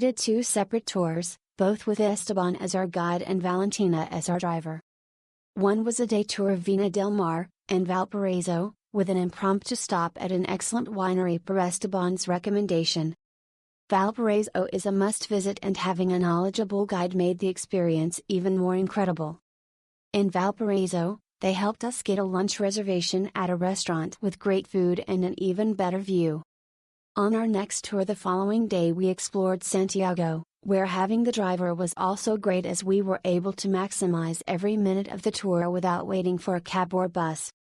did two separate tours, both with Esteban as our guide and Valentina as our driver. One was a day tour of Viña del Mar, and Valparaiso, with an impromptu stop at an excellent winery per Esteban's recommendation. Valparaiso is a must-visit, and having a knowledgeable guide made the experience even more incredible. In Valparaiso, they helped us get a lunch reservation at a restaurant with great food and an even better view. On our next tour the following day we explored Santiago, where having the driver was also great as we were able to maximize every minute of the tour without waiting for a cab or bus.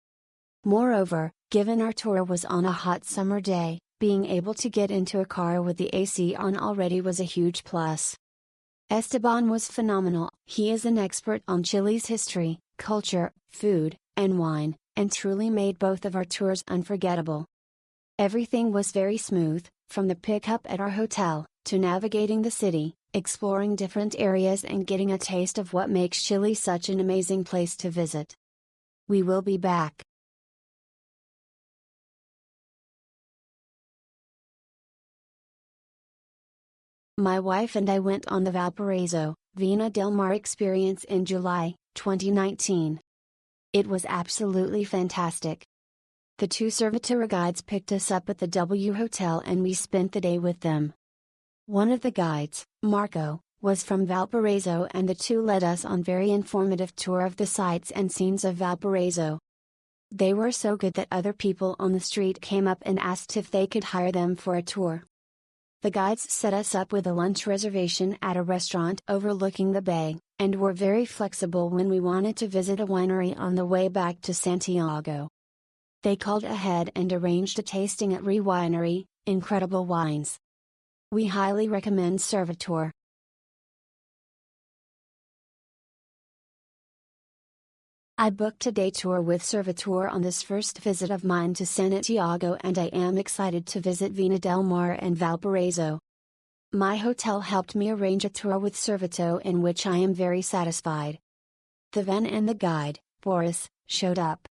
Moreover, given our tour was on a hot summer day, being able to get into a car with the AC on already was a huge plus. Esteban was phenomenal. He is an expert on Chile's history, culture, food, and wine, and truly made both of our tours unforgettable. Everything was very smooth, from the pickup at our hotel, to navigating the city, exploring different areas and getting a taste of what makes Chile such an amazing place to visit. We will be back. My wife and I went on the Valparaiso, Viña del Mar experience in July, 2019. It was absolutely fantastic. The two servitor guides picked us up at the W Hotel and we spent the day with them. One of the guides, Marco, was from Valparaiso and the two led us on very informative tour of the sights and scenes of Valparaiso. They were so good that other people on the street came up and asked if they could hire them for a tour. The guides set us up with a lunch reservation at a restaurant overlooking the bay, and were very flexible when we wanted to visit a winery on the way back to Santiago. They called ahead and arranged a tasting at Winery, incredible wines. We highly recommend Servitor. I booked a day tour with Servitor on this first visit of mine to Santiago and I am excited to visit Viña del Mar and Valparaiso. My hotel helped me arrange a tour with Servitor in which I am very satisfied. The van and the guide, Boris, showed up.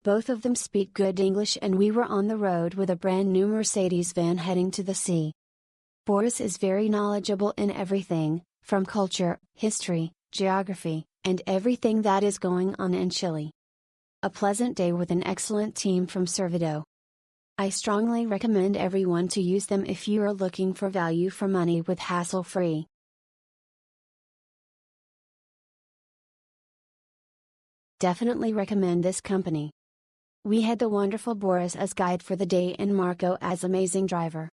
Both of them speak good English and we were on the road with a brand new Mercedes van heading to the sea. Boris is very knowledgeable in everything, from culture, history, geography, and everything that is going on in Chile. A pleasant day with an excellent team from Servito. I strongly recommend everyone to use them if you are looking for value for money with hassle-free. Definitely recommend this company. We had the wonderful Boris as guide for the day and Marco as amazing driver.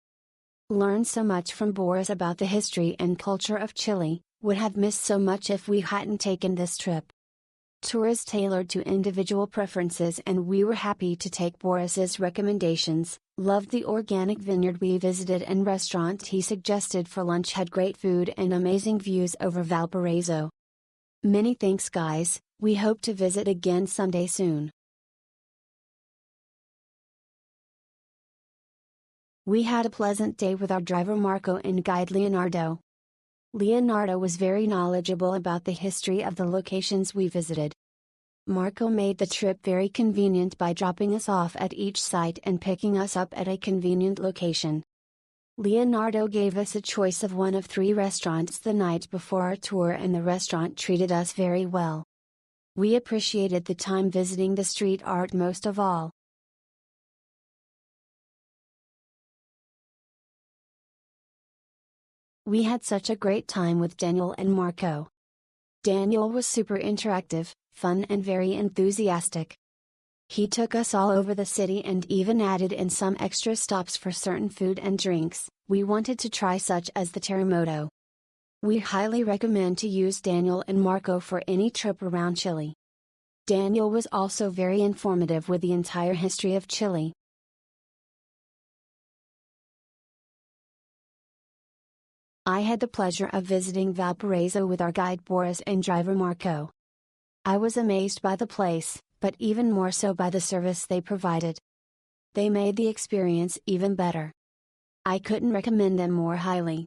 Learned so much from Boris about the history and culture of Chile, would have missed so much if we hadn't taken this trip. Tour is tailored to individual preferences and we were happy to take Boris's recommendations. Loved the organic vineyard we visited and restaurant he suggested for lunch had great food and amazing views over Valparaiso. Many thanks guys, we hope to visit again someday soon. We had a pleasant day with our driver Marco and guide Leonardo. Leonardo was very knowledgeable about the history of the locations we visited. Marco made the trip very convenient by dropping us off at each site and picking us up at a convenient location. Leonardo gave us a choice of one of 3 restaurants the night before our tour and the restaurant treated us very well. We appreciated the time visiting the street art most of all. We had such a great time with Daniel and Marco. Daniel was super interactive, fun and very enthusiastic. He took us all over the city and even added in some extra stops for certain food and drinks we wanted to try such as the terremoto. We highly recommend to use Daniel and Marco for any trip around Chile. Daniel was also very informative with the entire history of Chile. I had the pleasure of visiting Valparaiso with our guide Boris and driver Marco. I was amazed by the place, but even more so by the service they provided. They made the experience even better. I couldn't recommend them more highly.